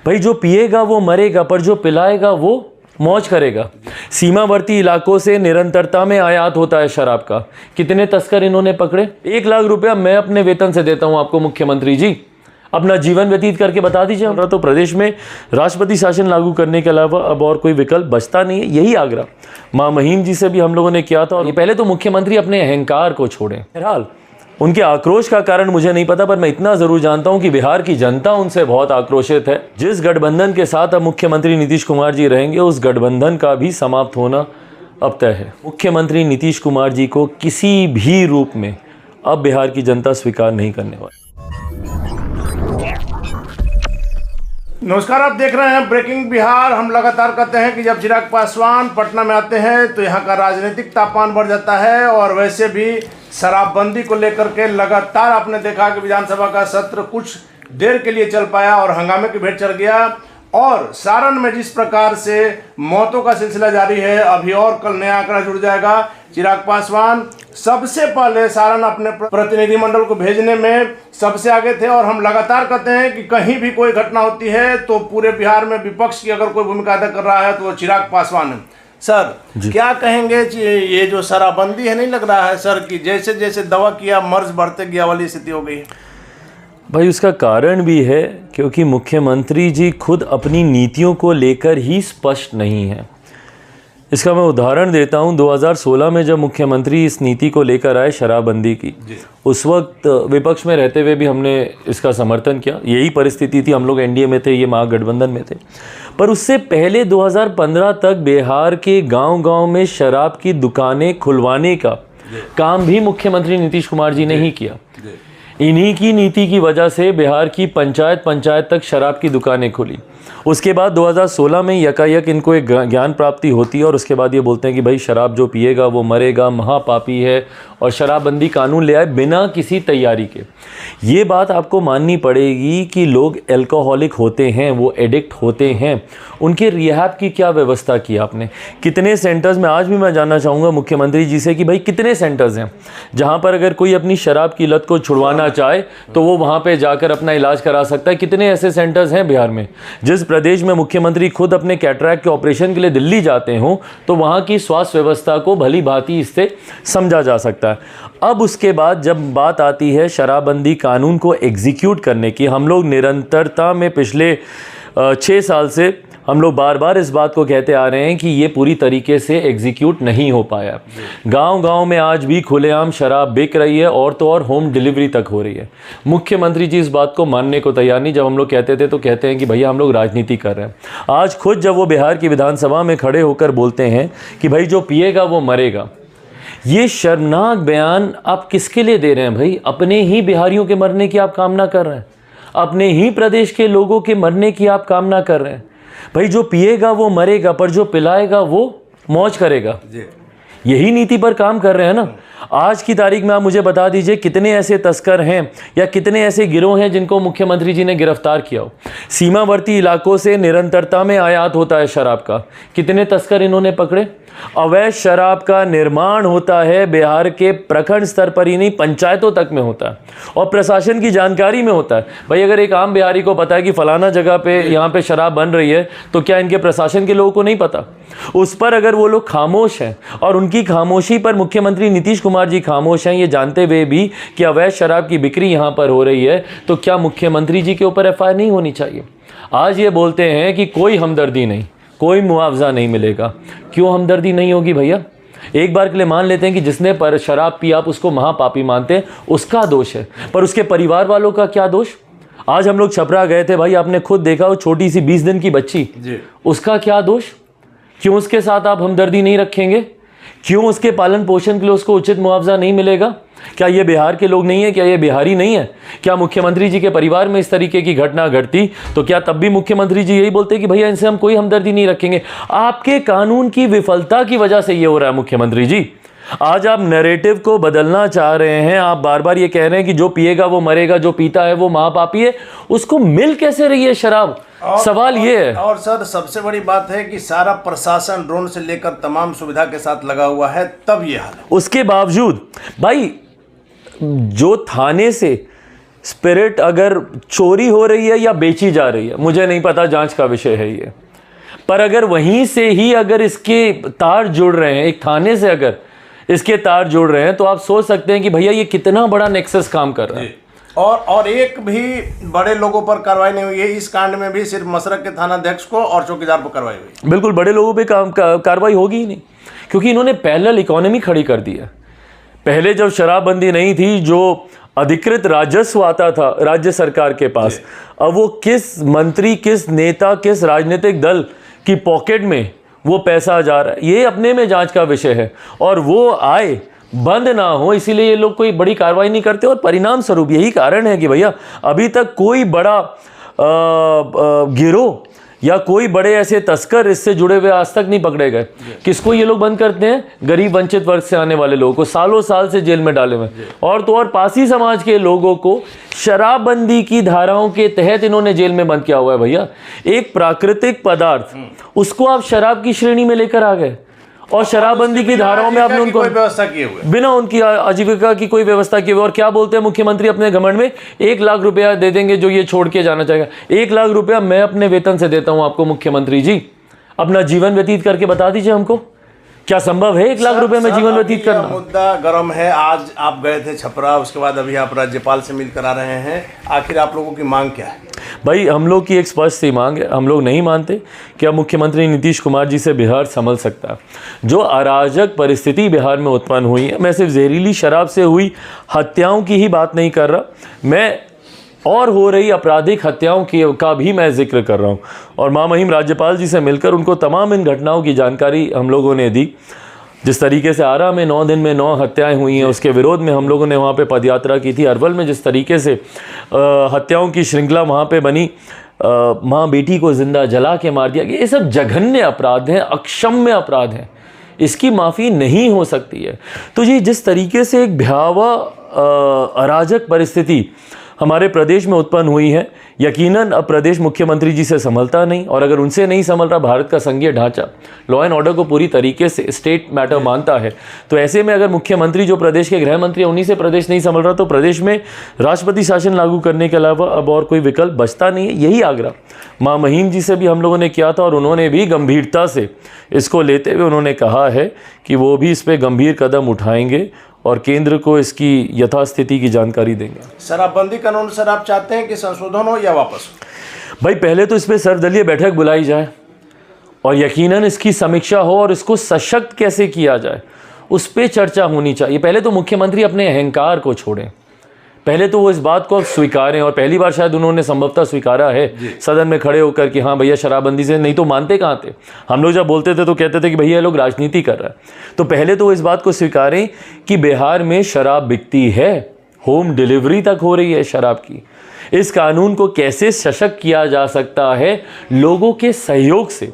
भाई जो पिएगा वो मरेगा, पर जो पिलाएगा वो मौज करेगा। सीमावर्ती इलाकों से निरंतरता में आयात होता है शराब का। कितने तस्कर इन्होंने पकड़े? 1 लाख रुपया मैं अपने वेतन से देता हूं आपको मुख्यमंत्री जी, अपना जीवन व्यतीत करके बता दीजिए। हमारा तो प्रदेश में राष्ट्रपति शासन लागू करने के अलावा अब और कोई विकल्प बचता नहीं है। यही आग्रह मां महिम जी से भी हम लोगों ने किया था। और पहले तो मुख्यमंत्री अपने अहंकार को छोड़ें। बहरहाल उनके आक्रोश का कारण मुझे नहीं पता, पर मैं इतना जरूर जानता हूं कि बिहार की जनता उनसे बहुत आक्रोशित है। जिस गठबंधन के साथ अब मुख्यमंत्री नीतीश कुमार जी रहेंगे, उस गठबंधन का भी समाप्त होना अब तय है। मुख्यमंत्री नीतीश कुमार जी को किसी भी रूप में अब बिहार की जनता स्वीकार नहीं करने वाली। नमस्कार, आप देख रहे हैं ब्रेकिंग बिहार। हम लगातार कहते हैं कि जब चिराग पासवान पटना में आते हैं तो यहाँ का राजनीतिक तापमान बढ़ जाता है। और वैसे भी शराबबंदी को लेकर के लगातार आपने देखा कि विधानसभा का सत्र कुछ देर के लिए चल पाया और हंगामे की भेंट चढ़ गया। और सारण में जिस प्रकार से मौतों का सिलसिला जारी है, अभी और कल नया आंकड़ा जुड़ जाएगा। चिराग पासवान सबसे पहले सारण अपने प्रतिनिधिमंडल को भेजने में सबसे आगे थे। और हम लगातार कहते हैं कि कहीं भी कोई घटना होती है तो पूरे बिहार में विपक्ष की अगर कोई भूमिका अदा कर रहा है तो वो चिराग पासवान है। सर क्या कहेंगे, ये जो शराबबंदी है, नहीं लग रहा है सर कि जैसे जैसे दवा किया मर्ज बढ़ते गया वाली स्थिति हो गई? भाई उसका कारण भी है क्योंकि मुख्यमंत्री जी खुद अपनी नीतियों को लेकर ही स्पष्ट नहीं है। इसका मैं उदाहरण देता हूं। 2016 में जब मुख्यमंत्री इस नीति को लेकर आए शराबबंदी की, उस वक्त विपक्ष में रहते हुए भी हमने इसका समर्थन किया। यही परिस्थिति थी, हम लोग एनडीए में थे, ये महागठबंधन में थे। पर उससे पहले 2015 तक बिहार के गांव-गांव में शराब की दुकानें खुलवाने का काम भी मुख्यमंत्री नीतीश कुमार जी ने ही किया। इन्हीं की नीति की वजह से बिहार की पंचायत तक शराब की दुकानें खुली। उसके बाद 2016 में यकायक इनको एक ज्ञान प्राप्ति होती है और उसके बाद ये बोलते हैं कि भाई शराब जो पिएगा वो मरेगा, महापापी है, और शराबबंदी कानून ले आए बिना किसी तैयारी के। ये बात आपको माननी पड़ेगी कि लोग एल्कोहलिक होते हैं, वो एडिक्ट होते हैं, उनके रिहैब की क्या व्यवस्था की आपने? कितने सेंटर्स में, आज भी मैं जानना चाहूँगा मुख्यमंत्री जी से कि भाई कितने सेंटर्स हैं जहाँ पर अगर कोई अपनी शराब की लत को छुड़वाना चाहे तो वो वहाँ पर जाकर अपना इलाज करा सकता है? कितने ऐसे सेंटर्स हैं बिहार में? जिस प्रदेश में मुख्यमंत्री खुद अपने कैटरैक्ट के ऑपरेशन के लिए दिल्ली जाते हों तो वहाँ की स्वास्थ्य व्यवस्था को भली भांति इससे समझा जा सकता है। अब उसके बाद जब बात आती है शराबबंदी कानून को एग्जीक्यूट करने की, हम लोग निरंतरता में पिछले 6 साल से हम लोग बार बार इस बात को कहते आ रहे हैं कि ये पूरी तरीके से एग्जीक्यूट नहीं हो पाया। गांव-गांव में आज भी खुलेआम शराब बिक रही है और तो और होम डिलीवरी तक हो रही है। मुख्यमंत्री जी इस बात को मानने को तैयार नहीं। जब हम लोग कहते थे तो कहते हैं कि भैया हम लोग राजनीति कर रहे हैं। आज खुद जब वो बिहार की विधानसभा में खड़े होकर बोलते हैं कि भाई जो पिएगा वो मरेगा, ये शर्मनाक बयान आप किसके लिए दे रहे हैं भाई? अपने ही बिहारियों के मरने की आप कामना कर रहे हैं, अपने ही प्रदेश के लोगों के मरने की आप कामना कर रहे हैं। भाई जो पिएगा वो मरेगा, पर जो पिलाएगा वो मौज करेगा। यही नीति पर काम कर रहे हैं ना। आज की तारीख में आप मुझे बता दीजिए कितने ऐसे तस्कर हैं या कितने ऐसे गिरोह हैं जिनको मुख्यमंत्री जी ने गिरफ्तार किया हो। सीमावर्ती इलाकों से निरंतरता में आयात होता है शराब का। कितने तस्कर इन्होंने पकड़े? अवैध शराब का निर्माण होता है बिहार के प्रखंड स्तर पर ही नहीं, पंचायतों तक में होता है और प्रशासन की जानकारी में होता है। भाई अगर एक आम बिहारी को पता है कि फलाना जगह पे यहाँ पे शराब बन रही है तो क्या इनके प्रशासन के लोगों को नहीं पता? उस पर अगर वो लोग खामोश हैं और उनकी खामोशी पर मुख्यमंत्री नीतीश कुमार जी खामोश हैं, ये जानते हुए भी कि अवैध शराब की बिक्री यहाँ पर हो रही है, तो क्या मुख्यमंत्री जी के ऊपर एफआईआर नहीं होनी चाहिए? आज ये बोलते हैं कि कोई हमदर्दी नहीं, कोई मुआवजा नहीं मिलेगा। क्यों हमदर्दी नहीं होगी भैया? एक बार के लिए मान लेते हैं कि जिसने पर शराब पी आप उसको महापापी मानते हैं, उसका दोष है, पर उसके परिवार वालों का क्या दोष? आज हम लोग छपरा गए थे भाई, आपने खुद देखा वो छोटी सी 20 दिन की बच्ची, उसका क्या दोष? क्यों उसके साथ आप हमदर्दी नहीं रखेंगे? क्यों उसके पालन पोषण के लिए उसको उचित मुआवजा नहीं मिलेगा? क्या ये बिहार के लोग नहीं है? क्या ये बिहारी नहीं है? क्या मुख्यमंत्री जी के परिवार में इस तरीके की घटना घटती तो क्या तब भी मुख्यमंत्री जी यही बोलते कि भैया इनसे हम कोई हमदर्दी नहीं रखेंगे? आपके कानून की विफलता की वजह से ये हो रहा है मुख्यमंत्री जी। आज आप नैरेटिव को बदलना चाह रहे हैं। आप बार बार ये कह रहे हैं कि जो पिएगा वो मरेगा, जो पीता है वो महापापी है। उसको मिल कैसे रही है शराब? सवाल ये है। और सर सबसे बड़ी बात है कि सारा प्रशासन ड्रोन से लेकर तमाम सुविधा के साथ लगा हुआ है, तब ये हाल है। उसके बावजूद भाई जो थाने से स्पिरिट अगर चोरी हो रही है या बेची जा रही है, मुझे नहीं पता, जांच का विषय है ये। पर अगर वहीं से ही अगर इसके तार जुड़ रहे हैं, एक थाने से अगर इसके तार जुड़ रहे हैं, तो आप सोच सकते हैं कि भैया ये कितना बड़ा नेक्सस काम कर रहा है। और एक भी बड़े लोगों पर कार्रवाई नहीं हुई है इस कांड में भी, सिर्फ मसरक के थानाध्यक्ष को और चौकीदार पर कार्रवाई हुई। बिल्कुल, बड़े लोगों पे कार्रवाई होगी ही नहीं, क्योंकि इन्होंने पैरेलल इकोनॉमी खड़ी कर दी है। पहले जब शराबबंदी नहीं थी, जो अधिकृत राजस्व आता था राज्य सरकार के पास, अब वो किस मंत्री, किस नेता, किस राजनीतिक दल की पॉकेट में वो पैसा जा रहा है, ये अपने में जांच का विषय है। और वो आय बंद ना हो, इसीलिए ये लोग कोई बड़ी कार्रवाई नहीं करते। और परिणाम स्वरूप यही कारण है कि भैया अभी तक कोई बड़ा गिरोह या कोई बड़े ऐसे तस्कर इससे जुड़े हुए आज तक नहीं पकड़े गए। किसको ये लोग बंद करते हैं? गरीब वंचित वर्ग से आने वाले लोगों को सालों साल से जेल में डाले हुए, और तो और पासी समाज के लोगों को शराबबंदी की धाराओं के तहत इन्होंने जेल में बंद किया हुआ है। भैया एक प्राकृतिक पदार्थ, उसको आप शराब की श्रेणी में लेकर आ गए, और शराबबंदी की धाराओं में आपने उनको व्यवस्था किए हुए, बिना उनकी आजीविका की कोई व्यवस्था किए हुए। और क्या बोलते हैं मुख्यमंत्री अपने घमंड में, 1 लाख रुपया दे देंगे जो ये छोड़ के जाना चाहेगा। 1 लाख रुपया मैं अपने वेतन से देता हूं आपको मुख्यमंत्री जी, अपना जीवन व्यतीत करके बता दीजिए हमको, क्या संभव है 1 लाख रुपए में जीवन व्यतीत करना? मुद्दा गर्म है। आज आप गए थे छपरा, उसके बाद अभी आप राज्यपाल से मिलकर आ रहे हैं, आखिर आप लोगों की मांग क्या है? भाई हम लोग की एक स्पष्ट सी मांग है, हम लोग नहीं मानते कि अब मुख्यमंत्री नीतीश कुमार जी से बिहार संभल सकता है। जो अराजक परिस्थिति बिहार में उत्पन्न हुई है, मैं सिर्फ जहरीली शराब से हुई हत्याओं की ही बात नहीं कर रहा, मैं और हो रही आपराधिक हत्याओं का भी मैं जिक्र कर रहा हूं। और महामहिम राज्यपाल जी से मिलकर उनको तमाम इन घटनाओं की जानकारी हम लोगों ने दी। जिस तरीके से आरा में 9 दिन में 9 हत्याएं हुई हैं, उसके विरोध में हम लोगों ने वहाँ पे पदयात्रा की थी। अरवल में जिस तरीके से हत्याओं की श्रृंखला वहाँ पे बनी, माँ बेटी को जिंदा जला के मार दिया गया, ये सब जघन्य अपराध हैं, अक्षम्य अपराध हैं, इसकी माफ़ी नहीं हो सकती है। तो जी जिस तरीके से एक भयावह अराजक परिस्थिति हमारे प्रदेश में उत्पन्न हुई है, यकीनन अब प्रदेश मुख्यमंत्री जी से संभलता नहीं, और अगर उनसे नहीं संभल रहा भारत का संघीय ढांचा लॉ एंड ऑर्डर को पूरी तरीके से स्टेट मैटर मानता है, तो ऐसे में अगर मुख्यमंत्री जो प्रदेश के गृह मंत्री हैं उन्हीं से प्रदेश नहीं संभल रहा, तो प्रदेश में राष्ट्रपति शासन लागू करने के अलावा अब और कोई विकल्प बचता नहीं है। यही आग्रह माँ महीम जी से भी हम लोगों ने किया था, और उन्होंने भी गंभीरता से इसको लेते हुए उन्होंने कहा है कि वो भी इस पर गंभीर कदम उठाएंगे और केंद्र को इसकी यथास्थिति की जानकारी देंगे। शराबबंदी कानून सर आप चाहते हैं कि संशोधन हो या वापस? भाई पहले तो इस पर सर्वदलीय बैठक बुलाई जाए और यकीनन इसकी समीक्षा हो और इसको सशक्त कैसे किया जाए उस पर चर्चा होनी चाहिए। पहले तो मुख्यमंत्री अपने अहंकार को छोड़ें, पहले तो वो इस बात को स्वीकारें, और पहली बार शायद उन्होंने संभवतः स्वीकारा है सदन में खड़े होकर कि हाँ भैया शराबबंदी से, नहीं तो मानते कहाँ थे। हम लोग जब बोलते थे तो कहते थे कि भैया ये लोग राजनीति कर रहा है। तो पहले तो वो इस बात को स्वीकारें कि बिहार में शराब बिकती है, होम डिलीवरी तक हो रही है शराब की। इस कानून को कैसे सशक्त किया जा सकता है लोगों के सहयोग से।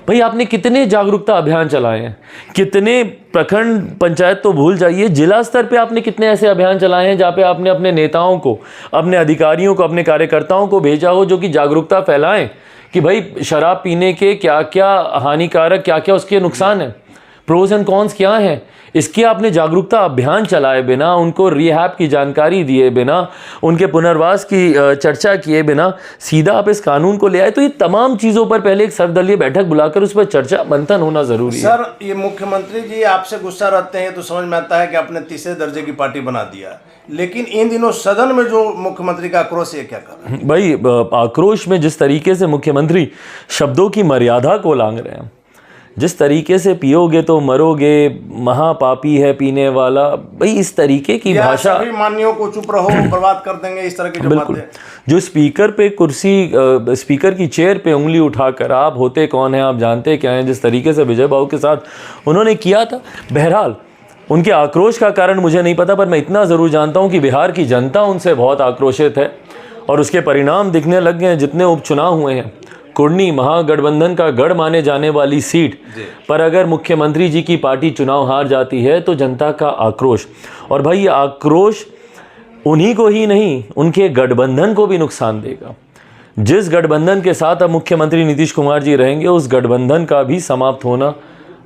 भाई आपने कितने जागरूकता अभियान चलाए हैं, कितने प्रखंड पंचायत तो भूल जाइए, जिला स्तर पे आपने कितने ऐसे अभियान चलाए हैं जहाँ पे आपने अपने नेताओं को, अपने अधिकारियों को, अपने कार्यकर्ताओं को भेजा हो जो कि जागरूकता फैलाएं कि भाई शराब पीने के क्या क्या हानिकारक, क्या क्या उसके नुकसान हैं, प्रोज एंड कॉन्स क्या हैं। इसके आपने जागरूकता अभियान चलाए बिना, उनको रिहैब की जानकारी दिए बिना, उनके पुनर्वास की चर्चा किए बिना सीधा आप इस कानून को ले आए। तो ये तमाम चीज़ों पर पहले एक सर्वदलीय बैठक बुलाकर उस पर चर्चा मंथन होना जरूरी है। सर ये मुख्यमंत्री जी आपसे गुस्सा रहते हैं तो समझ में आता है कि आपने तीसरे दर्जे की पार्टी बना दिया, लेकिन इन दिनों सदन में जो मुख्यमंत्री का आक्रोश है क्या कर रहे हैं? भाई आक्रोश में जिस तरीके से मुख्यमंत्री शब्दों की मर्यादा को लांघ रहे हैं, जिस तरीके से पियोगे तो मरोगे, महापापी है पीने वाला, भाई इस तरीके की भाषा, सभी मान्यों को चुप रहो बर्बाद कर देंगे, इस तरह की जो बिल्कुल बातें। जो स्पीकर पे कुर्सी, स्पीकर की चेयर पे उंगली उठाकर आप होते कौन हैं, आप जानते क्या हैं, जिस तरीके से विजय बाबू के साथ उन्होंने किया था। बहरहाल उनके आक्रोश का कारण मुझे नहीं पता, पर मैं इतना ज़रूर जानता हूँ कि बिहार की जनता उनसे बहुत आक्रोशित है और उसके परिणाम दिखने लग गए हैं। जितने उपचुनाव हुए हैं, कुर्नी महागठबंधन का गढ़ माने जाने वाली सीट पर अगर मुख्यमंत्री जी की पार्टी चुनाव हार जाती है तो जनता का आक्रोश, और भाई ये आक्रोश उन्हीं को ही नहीं, उनके गठबंधन को भी नुकसान देगा। जिस गठबंधन के साथ अब मुख्यमंत्री नीतीश कुमार जी रहेंगे उस गठबंधन का भी समाप्त होना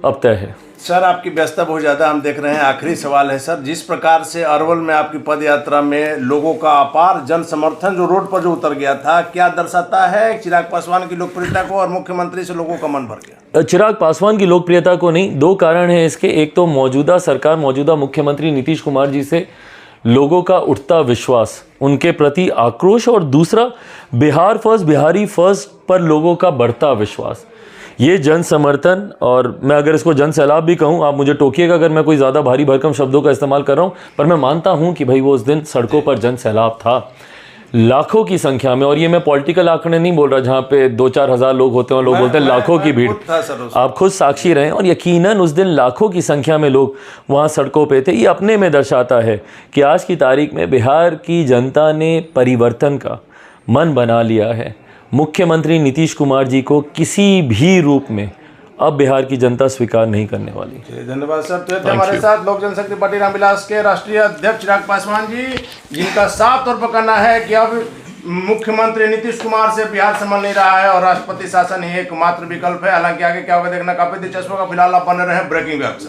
अब तय है। सर, आपकी व्यस्तता बहुत ज़्यादा हम देख रहे हैं। आखिरी सवाल है सर, जिस प्रकार से अरवल में आपकी पद यात्रा में लोगों का अपार जन समर्थन जो रोड पर जो उतर गया था, क्या दर्शाता है चिराग पासवान की लोकप्रियता को और मुख्यमंत्री से लोगों का मन भर गया? चिराग पासवान की लोकप्रियता को नहीं, दो कारण हैं इसके। एक तो मौजूदा सरकार, मौजूदा मुख्यमंत्री नीतीश कुमार जी से लोगों का उठता विश्वास, उनके प्रति आक्रोश, और दूसरा बिहार फर्स्ट, बिहारी फर्स्ट पर लोगों का बढ़ता विश्वास। ये जन समर्थन, और मैं अगर इसको जन सैलाब भी कहूँ, आप मुझे टोकिएगा अगर मैं कोई ज़्यादा भारी भरकम शब्दों का इस्तेमाल कर रहा हूँ, पर मैं मानता हूँ कि भाई वो उस दिन सड़कों पर जन सैलाब था, लाखों की संख्या में। और ये मैं पॉलिटिकल आंकड़े नहीं बोल रहा जहाँ पे 2-4 हज़ार लोग होते हैं, लोग बोलते हैं लाखों की भीड़। आप खुद साक्षी रहे, और यकीनन उस दिन लाखों की संख्या में लोग वहाँ सड़कों पे थे। ये अपने में दर्शाता है कि आज की तारीख में बिहार की जनता ने परिवर्तन का मन बना लिया है। मुख्यमंत्री नीतीश कुमार जी को किसी भी रूप में अब बिहार की जनता स्वीकार नहीं करने वाली। धन्यवाद सर। तो थे हमारे साथ लोक जनशक्ति पार्टी रामविलास के राष्ट्रीय अध्यक्ष चिराग पासवान जी, जिनका साफ तौर पर कहना है कि अब मुख्यमंत्री नीतीश कुमार से बिहार संभल नहीं रहा है और राष्ट्रपति शासन ही एकमात्र विकल्प है। हालांकि आगे क्या होगा देखना काफी दिलचस्प होगा। फिलहाल आप बने रहे ब्रेकिंग न्यूज।